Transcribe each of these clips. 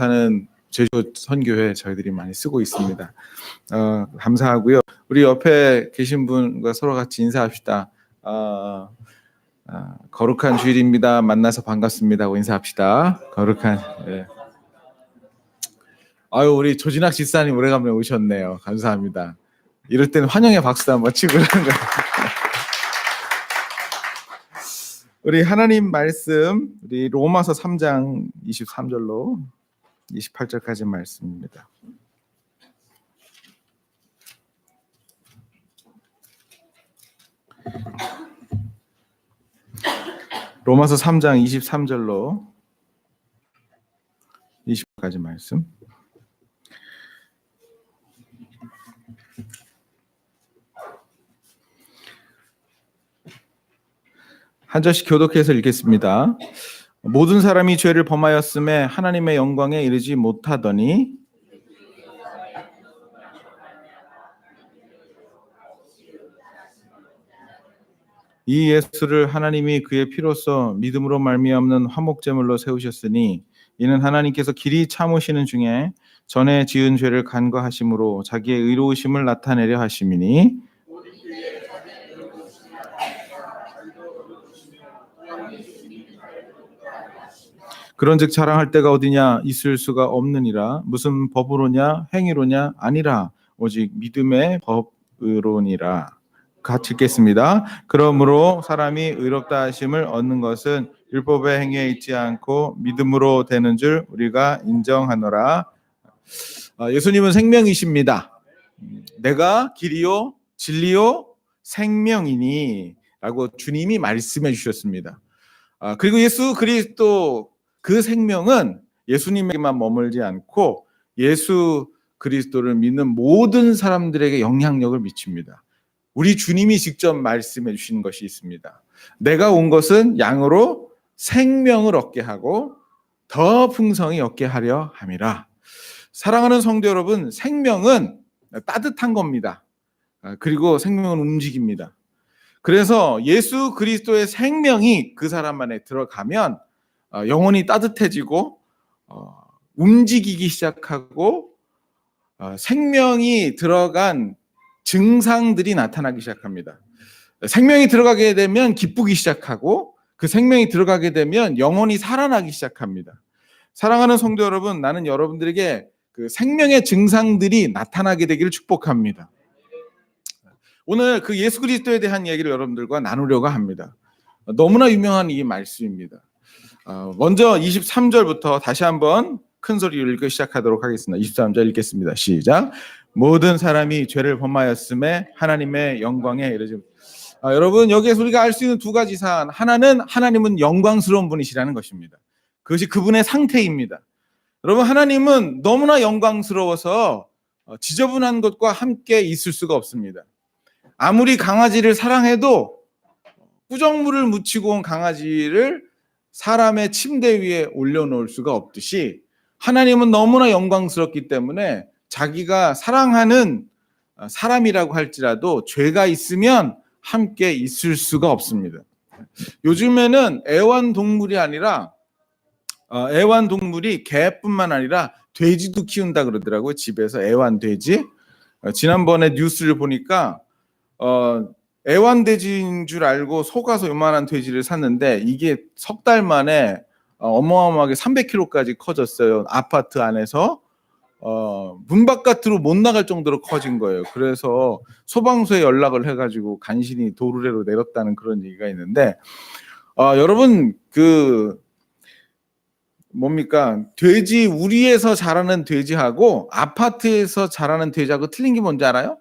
하는 제주 선교회 저희들이 많이 쓰고 있습니다. 감사하고요. 우리 옆에 계신 분과 서로 같이 인사합시다. 거룩한 주일입니다. 만나서 반갑습니다 하고 인사합시다. 거룩한. 예. 아유, 우리 조진학 집사님 오래간만에 오셨네요. 감사합니다. 이럴 때는 환영의 박수도 한번 치고 그러는 거예요. 우리 하나님 말씀, 우리 로마서 3장 23절로 28절까지 말씀입니다. 로마서 3장 23절로 20절까지 말씀. 한 절씩 교독해서 읽겠습니다. 모든 사람이 죄를 범하였음에 하나님의 영광에 이르지 못하더니 이 예수를 하나님이 그의 피로써 믿음으로 말미암는 화목제물로 세우셨으니 이는 하나님께서 길이 참으시는 중에 전에 지은 죄를 간과하심으로 자기의 의로우심을 나타내려 하심이니 그런즉 자랑할 데가 어디냐 있을 수가 없느니라. 무슨 법으로냐 행위로냐 아니라 오직 믿음의 법으로니라. 같이 읽겠습니다. 그러므로 사람이 의롭다 하심을 얻는 것은 율법의 행위에 있지 않고 믿음으로 되는 줄 우리가 인정하노라. 예수님은 생명이십니다. 내가 길이요 진리요 생명이니 라고 주님이 말씀해 주셨습니다. 그리고 예수 그리스도 그 생명은 예수님에게만 머물지 않고 예수 그리스도를 믿는 모든 사람들에게 영향력을 미칩니다. 우리 주님이 직접 말씀해 주신 것이 있습니다. 내가 온 것은 양으로 생명을 얻게 하고 더 풍성히 얻게 하려 함이라. 사랑하는 성도 여러분, 생명은 따뜻한 겁니다. 그리고 생명은 움직입니다. 그래서 예수 그리스도의 생명이 그 사람 안에 들어가면 영혼이 따뜻해지고 움직이기 시작하고 생명이 들어간 증상들이 나타나기 시작합니다. 생명이 들어가게 되면 기쁘기 시작하고 그 생명이 들어가게 되면 영혼이 살아나기 시작합니다. 사랑하는 성도 여러분, 나는 여러분들에게 그 생명의 증상들이 나타나게 되기를 축복합니다. 오늘 그 예수 그리스도에 대한 얘기를 여러분들과 나누려고 합니다. 너무나 유명한 이 말씀입니다. 먼저 23절부터 다시 한번 큰 소리로 읽기 시작하도록 하겠습니다. 23절 읽겠습니다. 시작. 모든 사람이 죄를 범하였음에 하나님의 영광에 이르지. 여러분, 여기에서 우리가 알 수 있는 두 가지 사안. 하나는 하나님은 영광스러운 분이시라는 것입니다. 그것이 그분의 상태입니다. 여러분, 하나님은 너무나 영광스러워서 지저분한 것과 함께 있을 수가 없습니다. 아무리 강아지를 사랑해도 꾸정물을 묻히고 온 강아지를 사람의 침대 위에 올려놓을 수가 없듯이 하나님은 너무나 영광스럽기 때문에 자기가 사랑하는 사람이라고 할지라도 죄가 있으면 함께 있을 수가 없습니다. 요즘에는 애완동물이 아니라 애완동물이 개뿐만 아니라 돼지도 키운다 그러더라고요. 집에서 애완돼지. 지난번에 뉴스를 보니까 애완돼지인 줄 알고 속아서 요만한 돼지를 샀는데 이게 석 달 만에 어마어마하게 300kg까지 커졌어요. 아파트 안에서 문 바깥으로 못 나갈 정도로 커진 거예요. 그래서 소방서에 연락을 해가지고 간신히 도르래로 내렸다는 그런 얘기가 있는데 여러분 그 뭡니까? 돼지 우리에서 자라는 돼지하고 아파트에서 자라는 돼지하고 틀린 게 뭔지 알아요?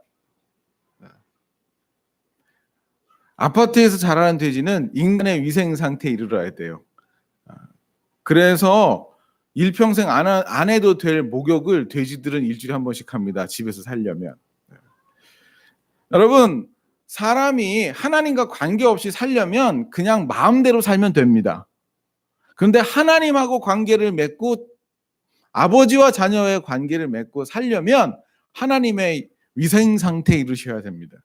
아파트에서 자라는 돼지는 인간의 위생 상태에 이르러야 돼요. 그래서 일평생 안 해도 될 목욕을 돼지들은 일주일에 한 번씩 합니다. 집에서 살려면. 여러분, 사람이 하나님과 관계없이 살려면 그냥 마음대로 살면 됩니다. 그런데 하나님하고 관계를 맺고 아버지와 자녀의 관계를 맺고 살려면 하나님의 위생 상태에 이르셔야 됩니다.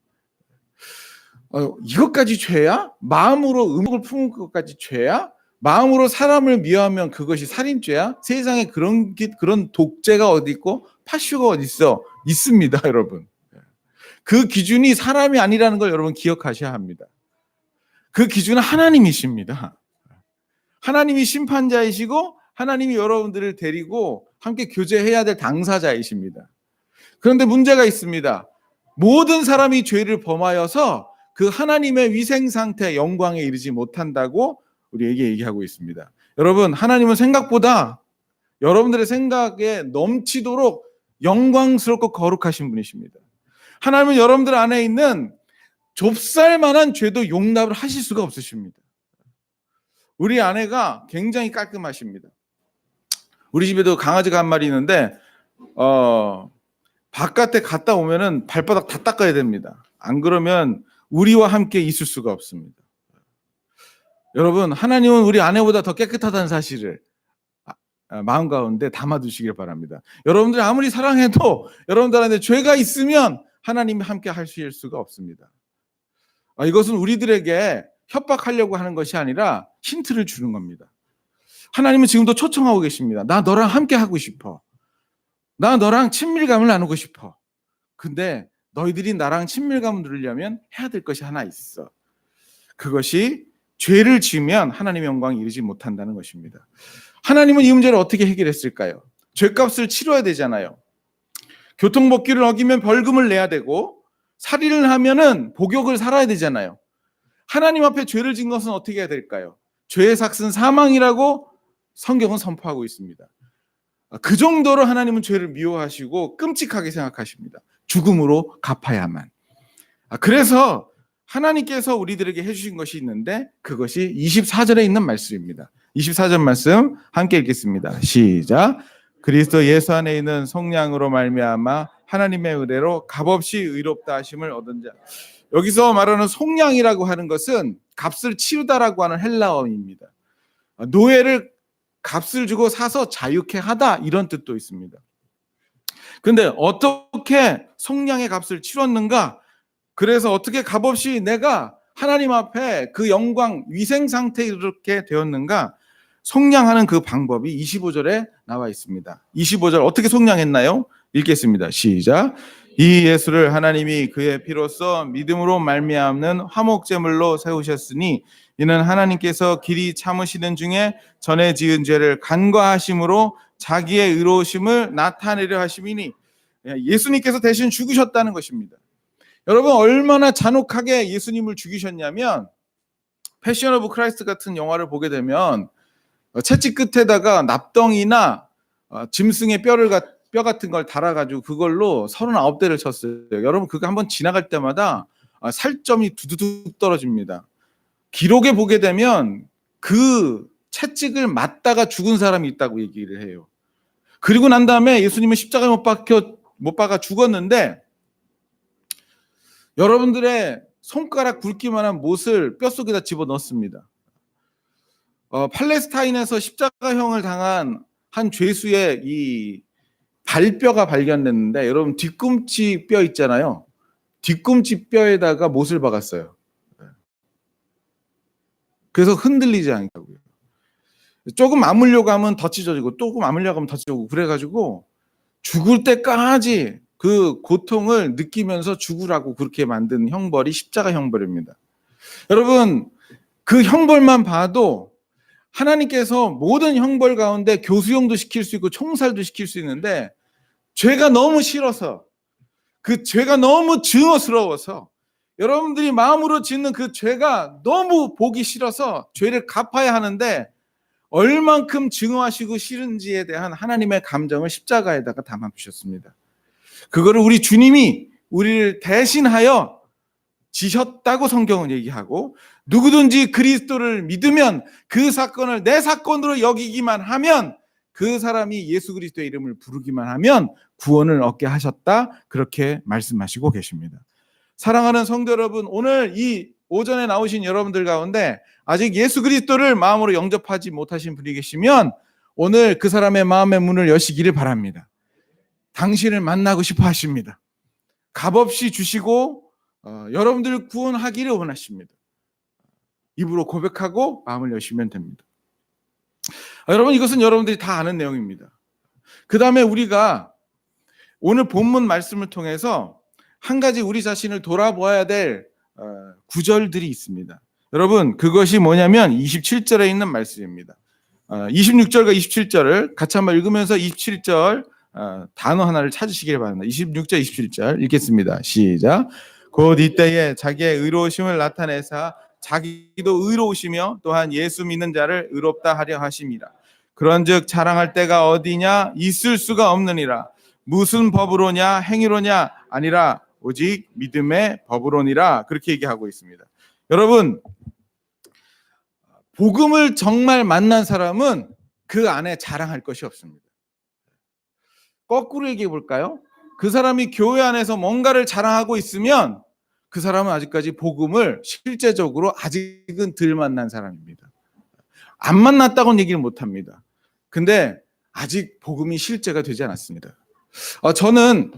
이것까지 죄야? 마음으로 음욕을 품을 것까지 죄야? 마음으로 사람을 미워하면 그것이 살인죄야? 세상에 그런 독재가 어디 있고 파쇼가 어디 있어? 있습니다, 여러분. 그 기준이 사람이 아니라는 걸 여러분 기억하셔야 합니다. 그 기준은 하나님이십니다. 하나님이 심판자이시고 하나님이 여러분들을 데리고 함께 교제해야 될 당사자이십니다. 그런데 문제가 있습니다. 모든 사람이 죄를 범하여서 그 하나님의 위생 상태, 영광에 이르지 못한다고 우리에게 얘기하고 있습니다. 여러분, 하나님은 생각보다 여러분들의 생각에 넘치도록 영광스럽고 거룩하신 분이십니다. 하나님은 여러분들 안에 있는 좁쌀만한 죄도 용납을 하실 수가 없으십니다. 우리 아내가 굉장히 깔끔하십니다. 우리 집에도 강아지가 한 마리 있는데 바깥에 갔다 오면은 발바닥 다 닦아야 됩니다. 안 그러면 우리와 함께 있을 수가 없습니다. 여러분, 하나님은 우리 아내보다 더 깨끗하다는 사실을 마음 가운데 담아두시길 바랍니다. 여러분들이 아무리 사랑해도 여러분들 안에 죄가 있으면 하나님이 함께 하실 수가 없습니다. 이것은 우리들에게 협박하려고 하는 것이 아니라 힌트를 주는 겁니다. 하나님은 지금도 초청하고 계십니다. 나 너랑 함께 하고 싶어. 나 너랑 친밀감을 나누고 싶어. 근데 너희들이 나랑 친밀감을 누리려면 해야 될 것이 하나 있어. 그것이 죄를 지으면 하나님의 영광에 이르지 못한다는 것입니다. 하나님은 이 문제를 어떻게 해결했을까요? 죄값을 치러야 되잖아요. 교통법규를 어기면 벌금을 내야 되고 살인을 하면은 복역을 살아야 되잖아요. 하나님 앞에 죄를 지은 것은 어떻게 해야 될까요? 죄의 삭은 사망이라고 성경은 선포하고 있습니다. 그 정도로 하나님은 죄를 미워하시고 끔찍하게 생각하십니다. 죽음으로 갚아야만. 그래서 하나님께서 우리들에게 해주신 것이 있는데 그것이 24절에 있는 말씀입니다. 24절 말씀 함께 읽겠습니다. 시작. 그리스도 예수 안에 있는 성령으로 말미암아 하나님의 은혜로 값없이 의롭다 하심을 얻은 자. 여기서 말하는 속량이라고 하는 것은 값을 치우다라고 하는 헬라어입니다. 노예를 값을 주고 사서 자유케 하다 이런 뜻도 있습니다. 그런데 어떻게 속량의 값을 치렀는가? 그래서 어떻게 값없이 내가 하나님 앞에 그 영광 위생 상태에 이렇게 되었는가? 속량하는 그 방법이 25절에 나와 있습니다. 25절 어떻게 속량했나요? 읽겠습니다. 시작. 이 예수를 하나님이 그의 피로써 믿음으로 말미암는 화목제물로 세우셨으니 이는 하나님께서 길이 참으시는 중에 전에 지은 죄를 간과하심으로 자기의 의로우심을 나타내려 하심이니 예수님께서 대신 죽으셨다는 것입니다. 여러분 얼마나 잔혹하게 예수님을 죽이셨냐면 패션 오브 크라이스트 같은 영화를 보게 되면 채찍 끝에다가 납덩이나 짐승의 뼈 같은 걸 달아가지고 그걸로 39대를 쳤어요. 여러분 그거 한번 지나갈 때마다 살점이 두두둑 떨어집니다. 기록에 보게 되면 그 채찍을 맞다가 죽은 사람이 있다고 얘기를 해요. 그리고 난 다음에 예수님은 십자가에 못 박아 죽었는데 여러분들의 손가락 굵기만한 못을 뼛속에다 집어넣습니다. 팔레스타인에서 십자가형을 당한 한 죄수의 이 발뼈가 발견됐는데 여러분 뒤꿈치 뼈 있잖아요. 뒤꿈치 뼈에다가 못을 박았어요. 그래서 흔들리지 않다고요. 조금 아물려고 하면 더 찢어지고 조금 아물려고 하면 더 찢어지고 그래가지고 죽을 때까지 그 고통을 느끼면서 죽으라고 그렇게 만든 형벌이 십자가 형벌입니다. 여러분 그 형벌만 봐도 하나님께서 모든 형벌 가운데 교수형도 시킬 수 있고 총살도 시킬 수 있는데 죄가 너무 싫어서 그 죄가 너무 증오스러워서 여러분들이 마음으로 짓는 그 죄가 너무 보기 싫어서 죄를 갚아야 하는데 얼만큼 증오하시고 싫은지에 대한 하나님의 감정을 십자가에다가 담아주셨습니다. 그거를 우리 주님이 우리를 대신하여 지셨다고 성경은 얘기하고 누구든지 그리스도를 믿으면 그 사건을 내 사건으로 여기기만 하면 그 사람이 예수 그리스도의 이름을 부르기만 하면 구원을 얻게 하셨다 그렇게 말씀하시고 계십니다. 사랑하는 성도 여러분, 오늘 이 오전에 나오신 여러분들 가운데 아직 예수 그리스도를 마음으로 영접하지 못하신 분이 계시면 오늘 그 사람의 마음의 문을 여시기를 바랍니다. 당신을 만나고 싶어 하십니다. 값없이 주시고 여러분들을 구원하기를 원하십니다. 입으로 고백하고 마음을 여시면 됩니다. 여러분, 이것은 여러분들이 다 아는 내용입니다. 그 다음에 우리가 오늘 본문 말씀을 통해서 한 가지 우리 자신을 돌아보아야 될 구절들이 있습니다. 여러분, 그것이 뭐냐면 27절에 있는 말씀입니다. 26절과 27절을 같이 한번 읽으면서 27절 단어 하나를 찾으시길 바랍니다. 26절, 27절 읽겠습니다. 시작. 곧 이때에 자기의 의로우심을 나타내사 자기도 의로우시며 또한 예수 믿는 자를 의롭다 하려 하심이라. 그런즉 자랑할 때가 어디냐? 있을 수가 없느니라. 무슨 법으로냐? 행위로냐? 아니라 오직 믿음의 법으로니라. 그렇게 얘기하고 있습니다. 여러분, 복음을 정말 만난 사람은 그 안에 자랑할 것이 없습니다. 거꾸로 얘기해 볼까요? 그 사람이 교회 안에서 뭔가를 자랑하고 있으면 그 사람은 아직까지 복음을 실제적으로 아직은 덜 만난 사람입니다. 안 만났다고는 얘기를 못합니다. 근데 아직 복음이 실제가 되지 않았습니다. 저는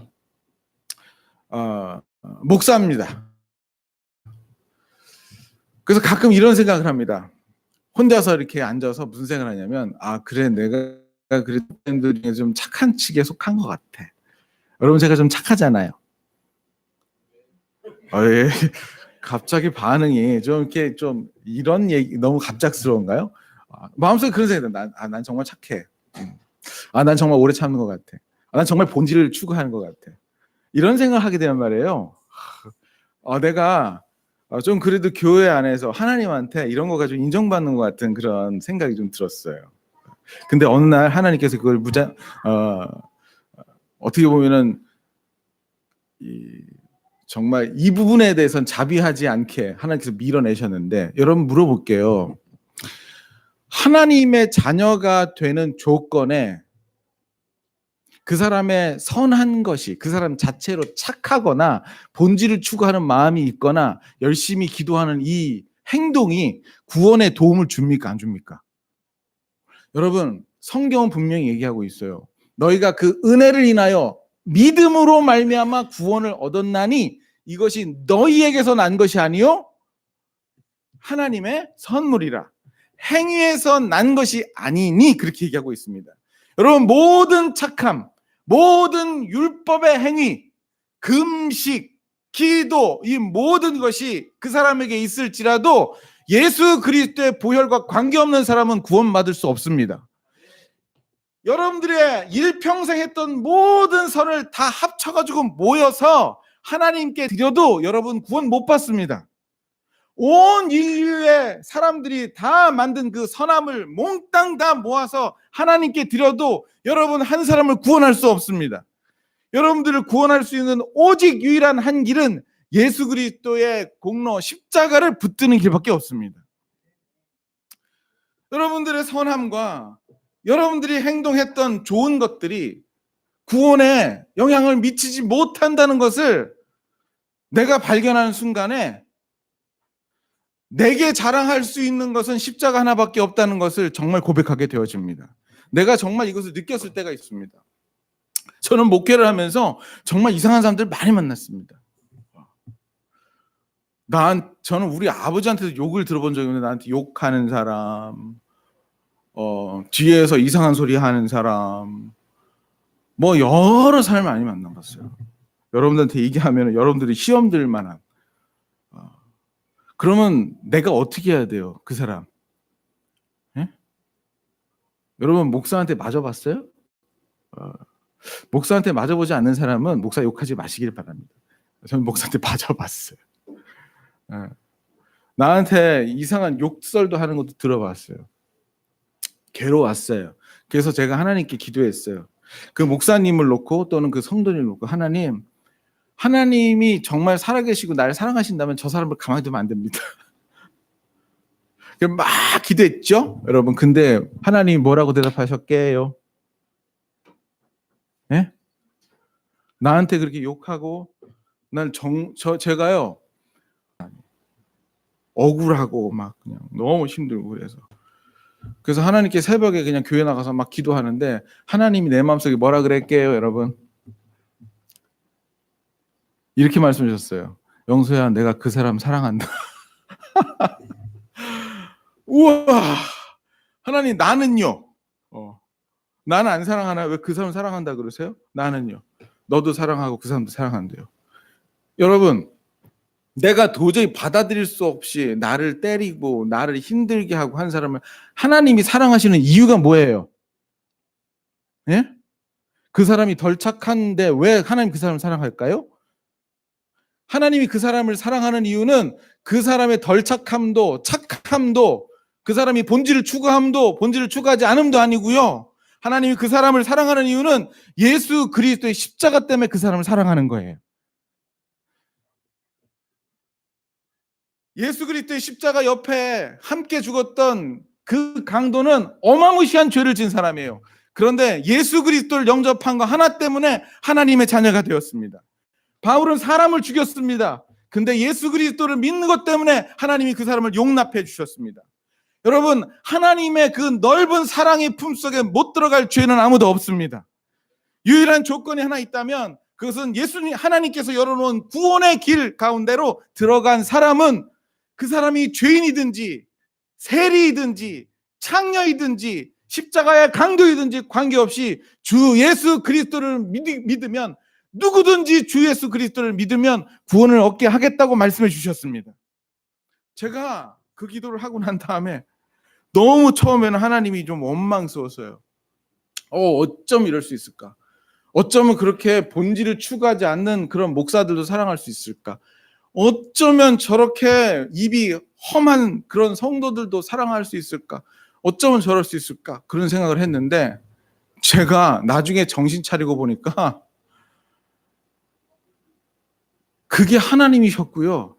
목사입니다. 그래서 가끔 이런 생각을 합니다. 혼자서 이렇게 앉아서 무슨 생각을 하냐면, 그래, 내가 그래 들 중에 좀 착한 측에 속한 것 같아. 여러분, 제가 좀 착하잖아요. 예. 갑자기 반응이 좀 이렇게 좀 이런 얘기 너무 갑작스러운가요? 마음속에 그런 생각이 들어요. 난 정말 착해. 난 정말 오래 참는 것 같아. 난 정말 본질을 추구하는 것 같아. 이런 생각을 하게 되는 말이에요. 내가 좀 그래도 교회 안에서 하나님한테 이런 거 가지고 인정받는 것 같은 그런 생각이 좀 들었어요. 근데 어느 날 하나님께서 그걸 어떻게 보면은 정말 이 부분에 대해서는 자비하지 않게 하나님께서 밀어내셨는데, 여러분 물어볼게요. 하나님의 자녀가 되는 조건에 그 사람의 선한 것이 그 사람 자체로 착하거나 본질을 추구하는 마음이 있거나 열심히 기도하는 이 행동이 구원에 도움을 줍니까? 안 줍니까? 여러분, 성경은 분명히 얘기하고 있어요. 너희가 그 은혜를 인하여 믿음으로 말미암아 구원을 얻었나니 이것이 너희에게서 난 것이 아니요 하나님의 선물이라. 행위에서 난 것이 아니니 그렇게 얘기하고 있습니다. 여러분, 모든 착함, 모든 율법의 행위, 금식, 기도, 이 모든 것이 그 사람에게 있을지라도 예수 그리스도의 보혈과 관계없는 사람은 구원받을 수 없습니다. 여러분들의 일평생 했던 모든 선을 다 합쳐가지고 모여서 하나님께 드려도 여러분 구원 못 받습니다. 온 인류의 사람들이 다 만든 그 선함을 몽땅 다 모아서 하나님께 드려도 여러분 한 사람을 구원할 수 없습니다. 여러분들을 구원할 수 있는 오직 유일한 한 길은 예수 그리스도의 공로 십자가를 붙드는 길밖에 없습니다. 여러분들의 선함과 여러분들이 행동했던 좋은 것들이 구원에 영향을 미치지 못한다는 것을 내가 발견하는 순간에 내게 자랑할 수 있는 것은 십자가 하나밖에 없다는 것을 정말 고백하게 되어집니다. 내가 정말 이것을 느꼈을 때가 있습니다. 저는 목회를 하면서 정말 이상한 사람들 많이 만났습니다. 저는 우리 아버지한테도 욕을 들어본 적이 없는데 나한테 욕하는 사람, 뒤에서 이상한 소리 하는 사람, 뭐 여러 사람을 많이 만나봤어요. 여러분들한테 얘기하면 여러분들이 시험 들 만한. 그러면 내가 어떻게 해야 돼요? 그 사람. 예? 여러분 목사한테 맞아봤어요? 목사한테 맞아보지 않는 사람은 목사 욕하지 마시길 바랍니다. 저는 목사한테 맞아봤어요. 나한테 이상한 욕설도 하는 것도 들어봤어요. 괴로웠어요. 그래서 제가 하나님께 기도했어요. 그 목사님을 놓고 또는 그 성도님을 놓고 하나님이 정말 살아계시고 나를 사랑하신다면 저 사람을 가만히 두면 안 됩니다. 막 기도했죠, 여러분. 근데 하나님이 뭐라고 대답하셨게요? 네? 나한테 그렇게 욕하고 제가요 억울하고 막 그냥 너무 힘들고 그래서 하나님께 새벽에 그냥 교회 나가서 막 기도하는데 하나님이 내 마음속에 뭐라 그랬게요, 여러분? 이렇게 말씀해 주셨어요. 영수야, 내가 그 사람 사랑한다. 우와, 하나님 나는요. 나는 안 사랑하나? 왜 그 사람 사랑한다 그러세요? 나는요. 너도 사랑하고 그 사람도 사랑한대요. 여러분, 내가 도저히 받아들일 수 없이 나를 때리고 나를 힘들게 하고 한 사람을 하나님이 사랑하시는 이유가 뭐예요? 예? 그 사람이 덜 착한데 왜 하나님 그 사람을 사랑할까요? 하나님이 그 사람을 사랑하는 이유는 그 사람의 덜 착함도 착함도 그 사람이 본질을 추구함도 본질을 추구하지 않음도 아니고요. 하나님이 그 사람을 사랑하는 이유는 예수 그리스도의 십자가 때문에 그 사람을 사랑하는 거예요. 예수 그리스도의 십자가 옆에 함께 죽었던 그 강도는 어마무시한 죄를 진 사람이에요. 그런데 예수 그리스도를 영접한 거 하나 때문에 하나님의 자녀가 되었습니다. 바울은 사람을 죽였습니다. 근데 예수 그리스도를 믿는 것 때문에 하나님이 그 사람을 용납해 주셨습니다. 여러분, 하나님의 그 넓은 사랑의 품속에 못 들어갈 죄는 아무도 없습니다. 유일한 조건이 하나 있다면 그것은 예수님 하나님께서 열어놓은 구원의 길 가운데로 들어간 사람은 그 사람이 죄인이든지 세리이든지 창녀이든지 십자가의 강도이든지 관계없이 주 예수 그리스도를 믿으면 누구든지 주 예수 그리스도를 믿으면 구원을 얻게 하겠다고 말씀해 주셨습니다. 제가 그 기도를 하고 난 다음에 너무 처음에는 하나님이 좀 원망스러웠어요. 어쩜 이럴 수 있을까? 어쩌면 그렇게 본질을 추구하지 않는 그런 목사들도 사랑할 수 있을까? 어쩌면 저렇게 입이 험한 그런 성도들도 사랑할 수 있을까? 어쩌면 저럴 수 있을까? 그런 생각을 했는데 제가 나중에 정신 차리고 보니까 그게 하나님이셨고요.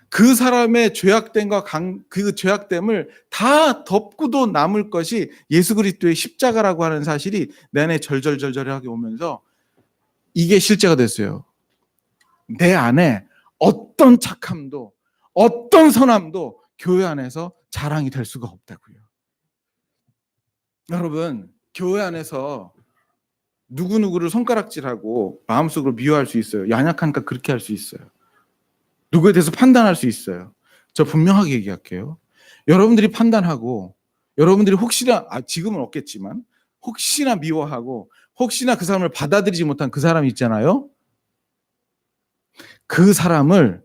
그 사람의 죄악됨과 그 죄악됨을 다 덮고도 남을 것이 예수 그리스도의 십자가라고 하는 사실이 내 안에 절절절절하게 오면서 이게 실제가 됐어요. 내 안에 어떤 착함도 어떤 선함도 교회 안에서 자랑이 될 수가 없다고요. 여러분, 교회 안에서 누구누구를 손가락질하고 마음속으로 미워할 수 있어요. 연약하니까 그렇게 할 수 있어요. 누구에 대해서 판단할 수 있어요. 저 분명하게 얘기할게요. 여러분들이 판단하고 여러분들이 혹시나 지금은 없겠지만 혹시나 미워하고 혹시나 그 사람을 받아들이지 못한 그 사람이 있잖아요. 그 사람을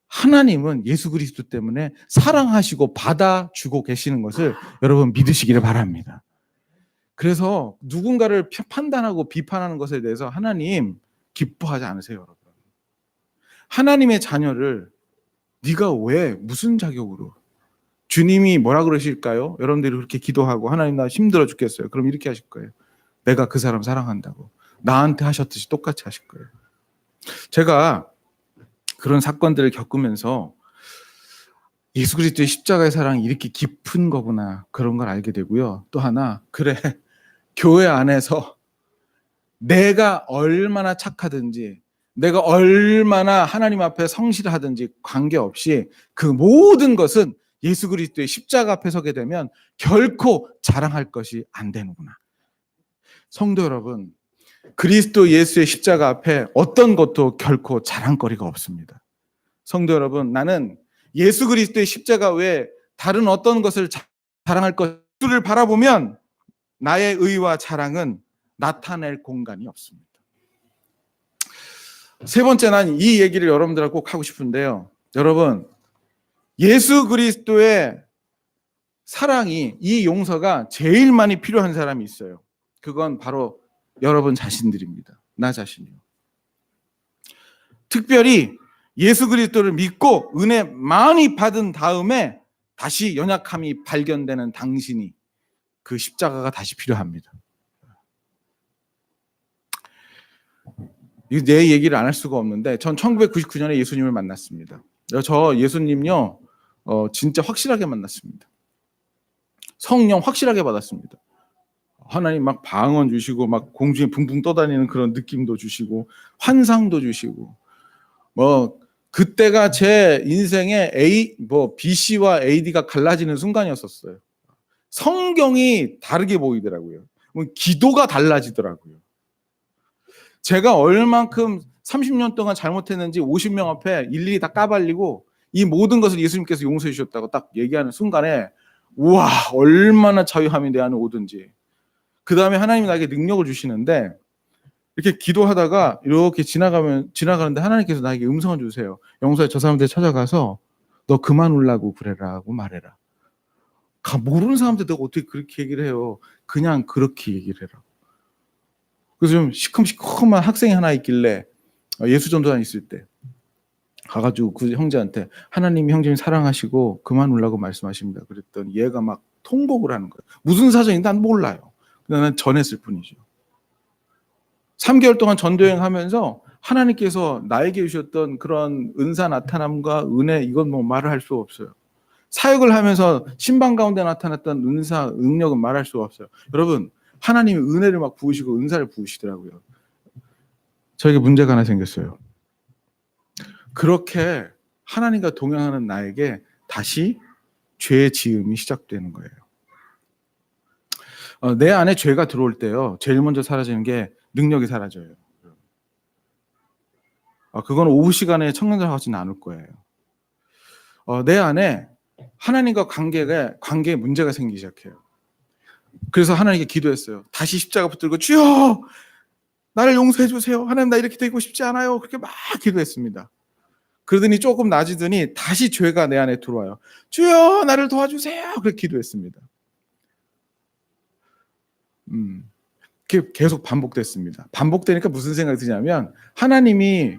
하나님은 예수 그리스도 때문에 사랑하시고 받아주고 계시는 것을 여러분 믿으시기를 바랍니다. 그래서 누군가를 판단하고 비판하는 것에 대해서 하나님 기뻐하지 않으세요, 여러분. 하나님의 자녀를 네가 왜 무슨 자격으로 주님이 뭐라 그러실까요? 여러분들이 그렇게 기도하고 하나님 나 힘들어 죽겠어요. 그럼 이렇게 하실 거예요. 내가 그 사람 사랑한다고. 나한테 하셨듯이 똑같이 하실 거예요. 제가 그런 사건들을 겪으면서 예수 그리스도의 십자가의 사랑이 이렇게 깊은 거구나 그런 걸 알게 되고요. 또 하나 그래 교회 안에서 내가 얼마나 착하든지 내가 얼마나 하나님 앞에 성실하든지 관계없이 그 모든 것은 예수 그리스도의 십자가 앞에 서게 되면 결코 자랑할 것이 안 되는구나. 성도 여러분, 그리스도 예수의 십자가 앞에 어떤 것도 결코 자랑거리가 없습니다. 성도 여러분, 나는 예수 그리스도의 십자가 외에 다른 어떤 것을 자랑할 것을 바라보면 나의 의와 자랑은 나타낼 공간이 없습니다. 세 번째, 난 이 얘기를 여러분들하고 꼭 하고 싶은데요. 여러분, 예수 그리스도의 사랑이, 이 용서가 제일 많이 필요한 사람이 있어요. 그건 바로 여러분 자신들입니다. 나 자신이요. 특별히 예수 그리스도를 믿고 은혜 많이 받은 다음에 다시 연약함이 발견되는 당신이 그 십자가가 다시 필요합니다. 이거 내 얘기를 안 할 수가 없는데 전 1999년에 예수님을 만났습니다. 저 예수님요 진짜 확실하게 만났습니다. 성령 확실하게 받았습니다. 하나님 막 방언 주시고 막 공중에 붕붕 떠다니는 그런 느낌도 주시고 환상도 주시고 뭐 그때가 제 인생의 BC와 AD가 갈라지는 순간이었었어요. 성경이 다르게 보이더라고요. 기도가 달라지더라고요. 제가 얼만큼 30년 동안 잘못했는지 50명 앞에 일일이 다 까발리고 이 모든 것을 예수님께서 용서해 주셨다고 딱 얘기하는 순간에 우와, 얼마나 자유함이 내 안에 오든지. 그 다음에 하나님이 나에게 능력을 주시는데, 이렇게 기도하다가 이렇게 지나가는데 하나님께서 나에게 음성을 주세요. 영서에 저 사람들 찾아가서 너 그만 울라고 그래라고 말해라. 모르는 사람한테 내가 어떻게 그렇게 얘기를 해요. 그냥 그렇게 얘기를 해라. 그래서 좀 시큼시큼한 학생이 하나 있길래 예수전도단 있을 때 가가지고 그 형제한테 하나님이 형제님 사랑하시고 그만 울라고 말씀하십니다. 그랬더니 얘가 막 통곡을 하는 거예요. 무슨 사정인지 난 몰라요. 나는 전했을 뿐이죠. 3개월 동안 전도여행 하면서 하나님께서 나에게 주셨던 그런 은사 나타남과 은혜, 이건 뭐 말을 할 수 없어요. 사역을 하면서 신방 가운데 나타났던 은사, 능력은 말할 수가 없어요. 여러분, 하나님이 은혜를 막 부으시고 은사를 부으시더라고요. 저에게 문제가 하나 생겼어요. 그렇게 하나님과 동행하는 나에게 다시 죄 지음이 시작되는 거예요. 내 안에 죄가 들어올 때요, 제일 먼저 사라지는 게 능력이 사라져요. 그건 오후 시간에 청년들과 같이 나눌 거예요. 내 안에 하나님과 관계에 문제가 생기기 시작해요. 그래서 하나님께 기도했어요. 다시 십자가 붙들고 주여 나를 용서해 주세요. 하나님 나 이렇게 되고 싶지 않아요. 그렇게 막 기도했습니다. 그러더니 조금 나아지더니 다시 죄가 내 안에 들어와요. 주여 나를 도와주세요. 그렇게 기도했습니다. 계속 반복됐습니다. 반복되니까 무슨 생각이 드냐면 하나님이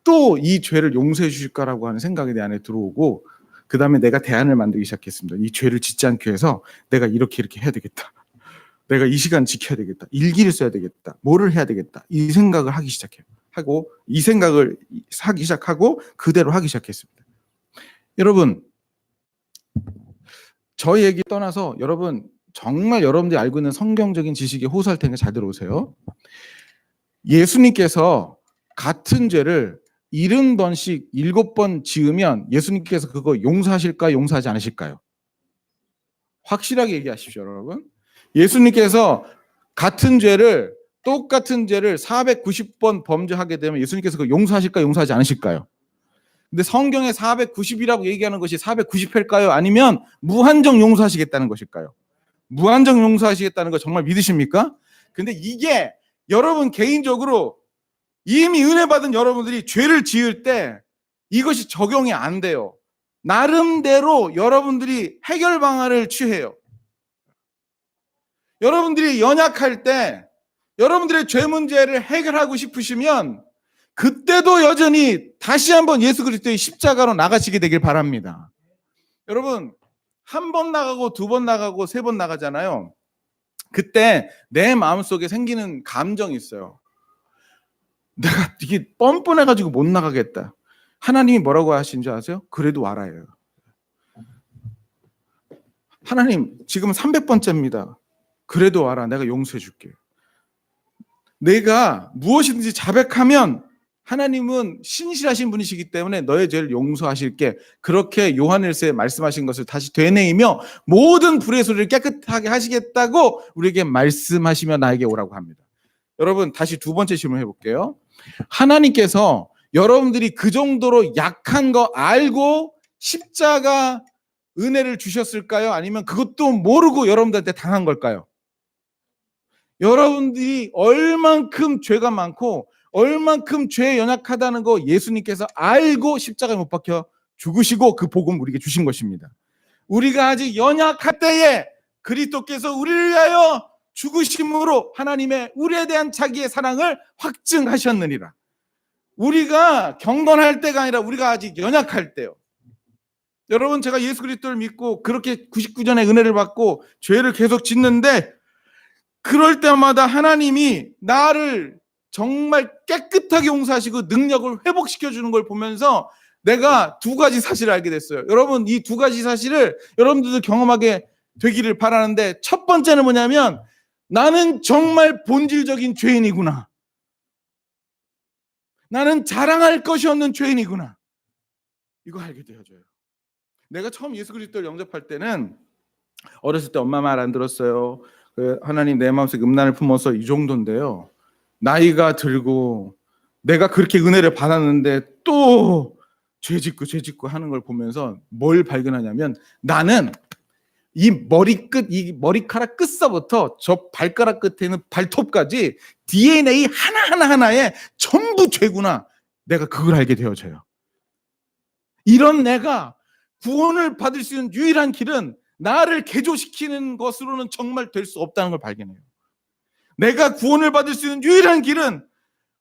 또 이 죄를 용서해 주실까라고 하는 생각이 내 안에 들어오고, 그 다음에 내가 대안을 만들기 시작했습니다. 이 죄를 짓지 않기 위해서 내가 이렇게 해야 되겠다. 내가 이 시간 지켜야 되겠다. 일기를 써야 되겠다. 뭐를 해야 되겠다. 이 생각을 하기 시작하고 그대로 하기 시작했습니다. 여러분, 저 얘기 떠나서 여러분 정말 여러분들이 알고 있는 성경적인 지식에 호소할 테니까 잘 들어오세요. 예수님께서 같은 죄를 70번씩 7번 지으면 예수님께서 그거 용서하실까요? 용서하지 않으실까요? 확실하게 얘기하십시오, 여러분. 예수님께서 똑같은 죄를 490번 범죄하게 되면 예수님께서 그거 용서하실까요? 용서하지 않으실까요? 근데 성경에 490이라고 얘기하는 것이 490회일까요? 아니면 무한정 용서하시겠다는 것일까요? 무한정 용서하시겠다는 거 정말 믿으십니까? 근데 이게 여러분 개인적으로 이미 은혜 받은 여러분들이 죄를 지을 때 이것이 적용이 안 돼요. 나름대로 여러분들이 해결 방안을 취해요. 여러분들이 연약할 때 여러분들의 죄 문제를 해결하고 싶으시면 그때도 여전히 다시 한번 예수 그리스도의 십자가로 나가시게 되길 바랍니다. 여러분, 한 번 나가고 두 번 나가고 세 번 나가잖아요. 그때 내 마음속에 생기는 감정이 있어요. 내가 이게 뻔뻔해가지고 못 나가겠다. 하나님이 뭐라고 하신 줄 아세요? 그래도 와라예요. 하나님 지금 300번째입니다. 그래도 와라. 내가 용서해 줄게. 내가 무엇이든지 자백하면 하나님은 신실하신 분이시기 때문에 너의 죄를 용서하실게. 그렇게 요한일서에 말씀하신 것을 다시 되뇌이며 모든 불의 소리를 깨끗하게 하시겠다고 우리에게 말씀하시며 나에게 오라고 합니다. 여러분, 다시 두 번째 질문 해볼게요. 하나님께서 여러분들이 그 정도로 약한 거 알고 십자가 은혜를 주셨을까요? 아니면 그것도 모르고 여러분들한테 당한 걸까요? 여러분들이 얼만큼 죄가 많고 얼만큼 죄에 연약하다는 거 예수님께서 알고 십자가에 못 박혀 죽으시고 그 복음 우리에게 주신 것입니다. 우리가 아직 연약할 때에 그리스도께서 우리를 위하여 죽으심으로 하나님의 우리에 대한 자기의 사랑을 확증하셨느니라. 우리가 경건할 때가 아니라 우리가 아직 연약할 때요. 여러분, 제가 예수 그리스도를 믿고 그렇게 99전의 은혜를 받고 죄를 계속 짓는데 그럴 때마다 하나님이 나를 정말 깨끗하게 용서하시고 능력을 회복시켜 주는 걸 보면서 내가 두 가지 사실을 알게 됐어요. 여러분, 이 두 가지 사실을 여러분들도 경험하게 되기를 바라는데, 첫 번째는 뭐냐면 나는 정말 본질적인 죄인이구나. 나는 자랑할 것이 없는 죄인이구나. 이거 알게 되어져요. 내가 처음 예수 그리스도를 영접할 때는 어렸을 때 엄마 말 안 들었어요. 하나님 내 마음속에 음란을 품어서 이 정도인데요. 나이가 들고 내가 그렇게 은혜를 받았는데 또 죄 짓고 하는 걸 보면서 뭘 발견하냐면 나는 이 머리카락 끝서부터 저 발가락 끝에 있는 발톱까지 DNA 하나하나에 전부 죄구나. 내가 그걸 알게 되어져요. 이런 내가 구원을 받을 수 있는 유일한 길은 나를 개조시키는 것으로는 정말 될 수 없다는 걸 발견해요. 내가 구원을 받을 수 있는 유일한 길은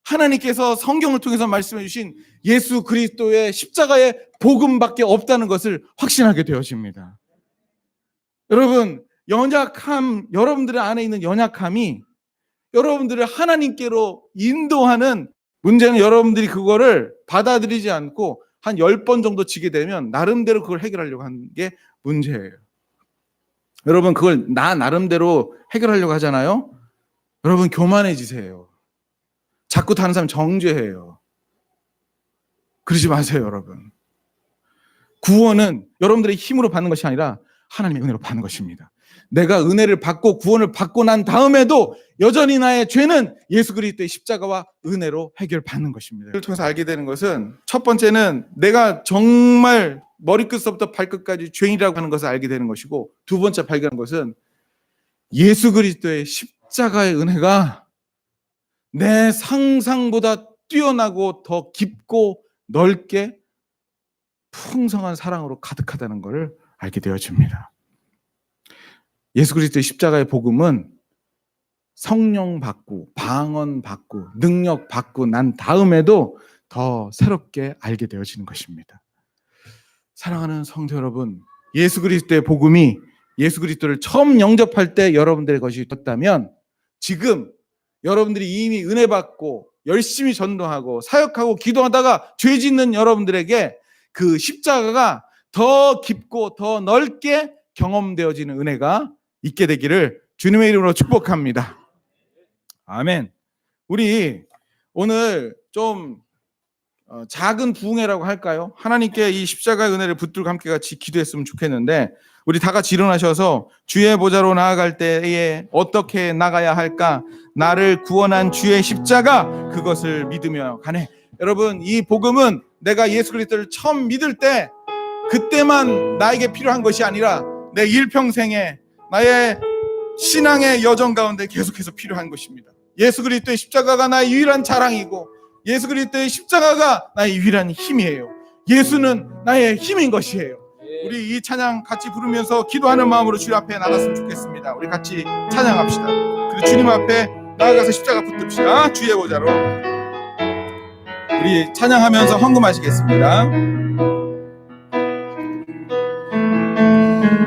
하나님께서 성경을 통해서 말씀해 주신 예수 그리스도의 십자가의 복음밖에 없다는 것을 확신하게 되어집니다. 여러분, 여러분들의 안에 있는 연약함이 여러분들을 하나님께로 인도하는 문제는 여러분들이 그거를 받아들이지 않고 한 10번 정도 지게 되면 나름대로 그걸 해결하려고 하는 게 문제예요. 여러분, 그걸 나름대로 해결하려고 하잖아요. 여러분, 교만해지세요. 자꾸 다른 사람 정죄해요. 그러지 마세요, 여러분. 구원은 여러분들의 힘으로 받는 것이 아니라 하나님의 은혜로 받는 것입니다. 내가 은혜를 받고 구원을 받고 난 다음에도 여전히 나의 죄는 예수 그리스도의 십자가와 은혜로 해결받는 것입니다. 이를 통해서 알게 되는 것은, 첫 번째는 내가 정말 머리끝부터 발끝까지 죄인이라고 하는 것을 알게 되는 것이고, 두 번째 발견한 것은 예수 그리스도의 십자가의 은혜가 내 상상보다 뛰어나고 더 깊고 넓게 풍성한 사랑으로 가득하다는 것을 알게 되어집니다. 예수 그리스도의 십자가의 복음은 성령 받고 방언 받고 능력 받고 난 다음에도 더 새롭게 알게 되어지는 것입니다. 사랑하는 성도 여러분, 예수 그리스도의 복음이 예수 그리스도를 처음 영접할 때 여러분들의 것이 됐다면, 지금 여러분들이 이미 은혜 받고 열심히 전도하고 사역하고 기도하다가 죄 짓는 여러분들에게 그 십자가가 더 깊고 더 넓게 경험되어지는 은혜가 있게 되기를 주님의 이름으로 축복합니다. 아멘. 우리 오늘 좀 작은 부흥회라고 할까요? 하나님께 이 십자가의 은혜를 붙들고 함께 같이 기도했으면 좋겠는데, 우리 다 같이 일어나셔서 주의 보좌로 나아갈 때에 어떻게 나가야 할까? 나를 구원한 주의 십자가, 그것을 믿으며 가네. 여러분, 이 복음은 내가 예수 그리스도를 처음 믿을 때 그때만 나에게 필요한 것이 아니라 내 일평생에 나의 신앙의 여정 가운데 계속해서 필요한 것입니다. 예수 그리스도의 십자가가 나의 유일한 자랑이고, 예수 그리스도의 십자가가 나의 유일한 힘이에요. 예수는 나의 힘인 것이에요. 우리 이 찬양 같이 부르면서 기도하는 마음으로 주님 앞에 나갔으면 좋겠습니다. 우리 같이 찬양합시다. 그리고 주님 앞에 나아가서 십자가 붙듭시다. 주의 보좌로. 우리 찬양하면서 헌금하시겠습니다.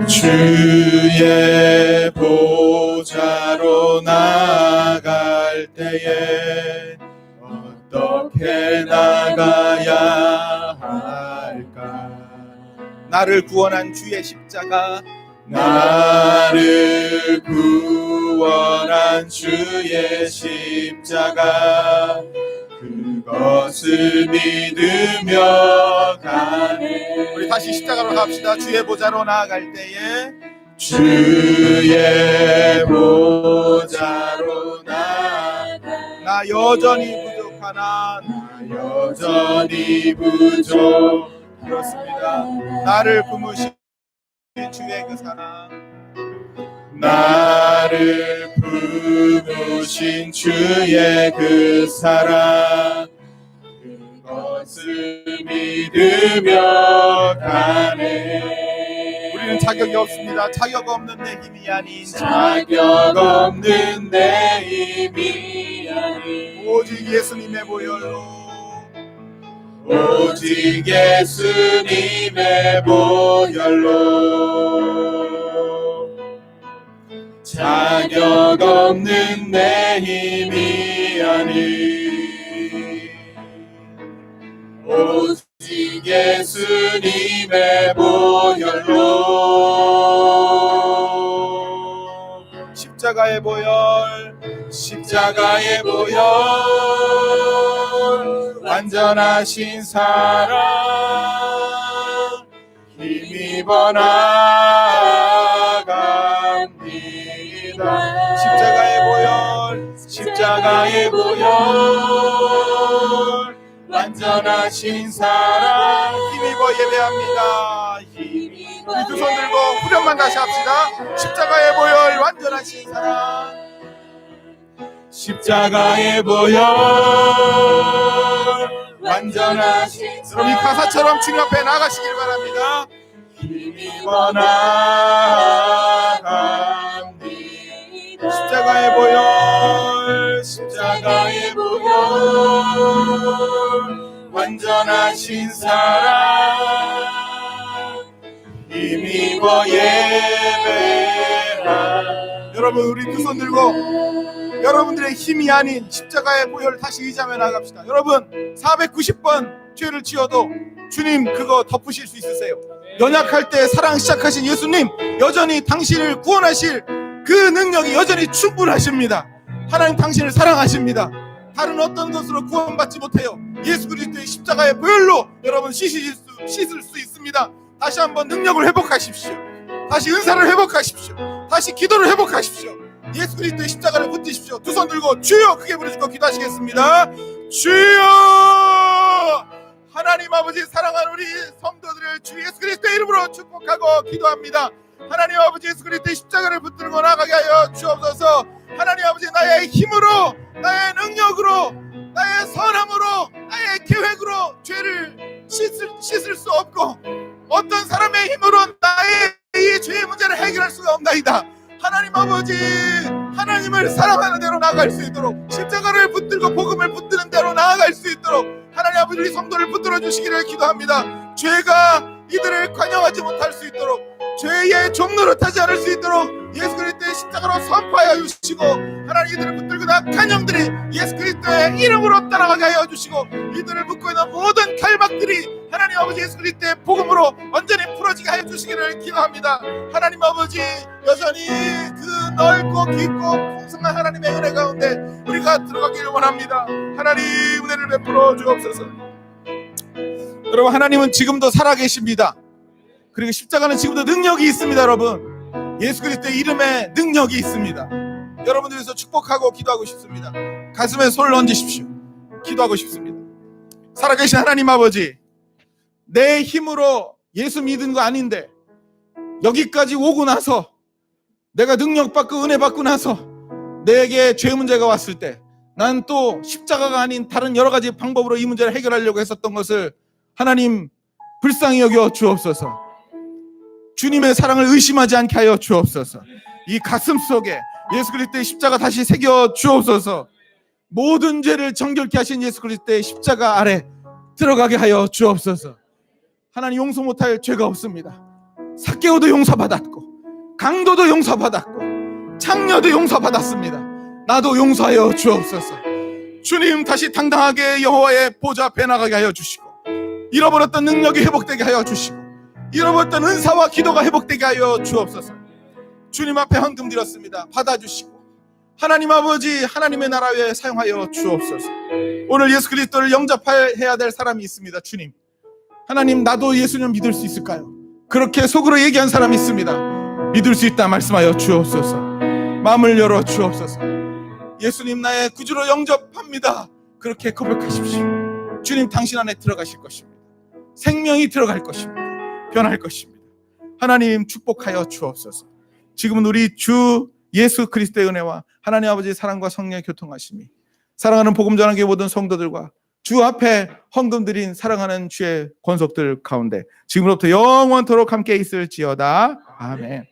주의 보좌로 나아갈 때에 어떻게 나가야 할까? 나를 구원한 주의 십자가, 나를 구원한 주의 십자가, 그것을 믿으며 가네. 우리 다시 십자가로 갑시다. 주의 보좌로 나아갈 때에, 주의 보좌로 나 여전히 부족하나, 나 여전히 부족. 그렇습니다. 나를 품으신 주의 그 사랑, 나를 품으신 주의 그 사랑, 그것을 믿으며 가네. 우리는 자격이 없습니다. 자격 없는 내 힘이 아닌, 자격 없는 내 힘이 아닌, 오직 예수님의 보혈로, 오직 예수님의 보혈로, 자격 없는 내 힘이 아닌, 오직 예수님의 보혈로. 십자가의 보혈, 십자가의 보혈, 완전하신 사랑, 힘입어 나아갑니다. 십자가의 보혈, 십자가의 보혈, 완전하신 사랑, 힘입어 예배합니다. 힘입어 우리 두 손 들고 후렴만 다시 합시다. 십자가의 보혈 완전하신 사랑, 십자가의 보혈 완전하신 사랑. 그럼 이 가사처럼 주님 앞에 나가시길 바랍니다. 힘입어 나갑니다. 십자가의 보혈, 십자가의 보혈 완전하신 사랑, 힘입어 예배하. 여러분, 우리 두 손 들고 여러분들의 힘이 아닌 십자가의 보혈을 다시 의지하며 나갑시다. 여러분, 490번 죄를 지어도 주님 그거 덮으실 수 있으세요. 연약할 때 사랑 시작하신 예수님, 여전히 당신을 구원하실 그 능력이 여전히 충분하십니다. 하나님 당신을 사랑하십니다. 다른 어떤 것으로 구원받지 못해요. 예수 그리스도의 십자가의 보혈로 여러분 씻을 수 있습니다. 다시 한번 능력을 회복하십시오. 다시 은사를 회복하십시오. 다시 기도를 회복하십시오. 예수 그리스도의 십자가를 붙드십시오. 두 손 들고 주여 크게 부르시고 기도하시겠습니다. 주여! 하나님 아버지, 사랑하는 우리 성도들을 주 예수 그리스도의 이름으로 축복하고 기도합니다. 하나님 아버지, 예수 그리스도의 십자가를 붙들고 나가게 하여 주옵소서. 하나님 아버지, 나의 힘으로, 나의 능력으로, 나의 선함으로, 나의 계획으로 죄를 씻을 수 없고, 어떤 사람의 힘으로 나의 이 죄의 문제를 해결할 수가 없나이다. 하나님 아버지, 하나님을 사랑하는 대로 나아갈 수 있도록, 십자가를 붙들고 복음을 붙드는 대로 나아갈 수 있도록 하나님 아버지, 우리 성도를 붙들어 주시기를 기도합니다. 죄가 이들을 관여하지 못할 수 있도록, 죄의 종노릇하지 않을 수 있도록 예수 그리스도의 십자가로 선포하여 주시고, 하나님 이들을 붙들고 나간 영들이 예수 그리스도의 이름으로 따라가게 하여 주시고, 이들을 묶고 있는 모든 칼막들이 하나님 아버지 예수 그리스도의 복음으로 완전히 풀어지게 하여 주시기를 기도합니다. 하나님 아버지, 여전히 그 넓고 깊고 풍성한 하나님의 은혜 가운데 우리가 들어가기를 원합니다. 하나님 은혜를 베풀어 주옵소서. 여러분, 하나님은 지금도 살아계십니다. 그리고 십자가는 지금도 능력이 있습니다. 여러분, 예수 그리스도의 이름에 능력이 있습니다. 여러분들 위해서 축복하고 기도하고 싶습니다. 가슴에 손을 얹으십시오. 기도하고 싶습니다. 살아계신 하나님 아버지, 내 힘으로 예수 믿은 거 아닌데 여기까지 오고 나서, 내가 능력 받고 은혜 받고 나서 내게 죄 문제가 왔을 때 난 또 십자가가 아닌 다른 여러 가지 방법으로 이 문제를 해결하려고 했었던 것을 하나님 불쌍히 여겨 주옵소서. 주님의 사랑을 의심하지 않게 하여 주옵소서. 이 가슴 속에 예수 그리스도의 십자가 다시 새겨 주옵소서. 모든 죄를 정결케 하신 예수 그리스도의 십자가 아래 들어가게 하여 주옵소서. 하나님, 용서 못할 죄가 없습니다. 삭개오도 용서받았고, 강도도 용서받았고, 창녀도 용서받았습니다. 나도 용서하여 주옵소서. 주님, 다시 당당하게 여호와의 보좌 앞에 나가게 하여 주시고, 잃어버렸던 능력이 회복되게 하여 주시고, 잃어버렸던 은사와 기도가 회복되게 하여 주옵소서. 주님 앞에 헌금 드렸습니다. 받아주시고 하나님 아버지, 하나님의 나라 위에 사용하여 주옵소서. 오늘 예수 그리스도를 영접해야 될 사람이 있습니다. 주님, 하나님, 나도 예수님 믿을 수 있을까요? 그렇게 속으로 얘기한 사람이 있습니다. 믿을 수 있다 말씀하여 주옵소서. 마음을 열어 주옵소서. 예수님, 나의 구주로 영접합니다. 그렇게 고백하십시오. 주님, 당신 안에 들어가실 것입니다. 생명이 들어갈 것입니다. 변할 것입니다. 하나님, 축복하여 주옵소서. 지금은 우리 주 예수 그리스도의 은혜와 하나님 아버지의 사랑과 성령의 교통하심이 사랑하는 복음 전하기 모든 성도들과 주 앞에 헌금 드린 사랑하는 주의 권속들 가운데 지금부터 영원토록 함께 있을지어다. 아멘.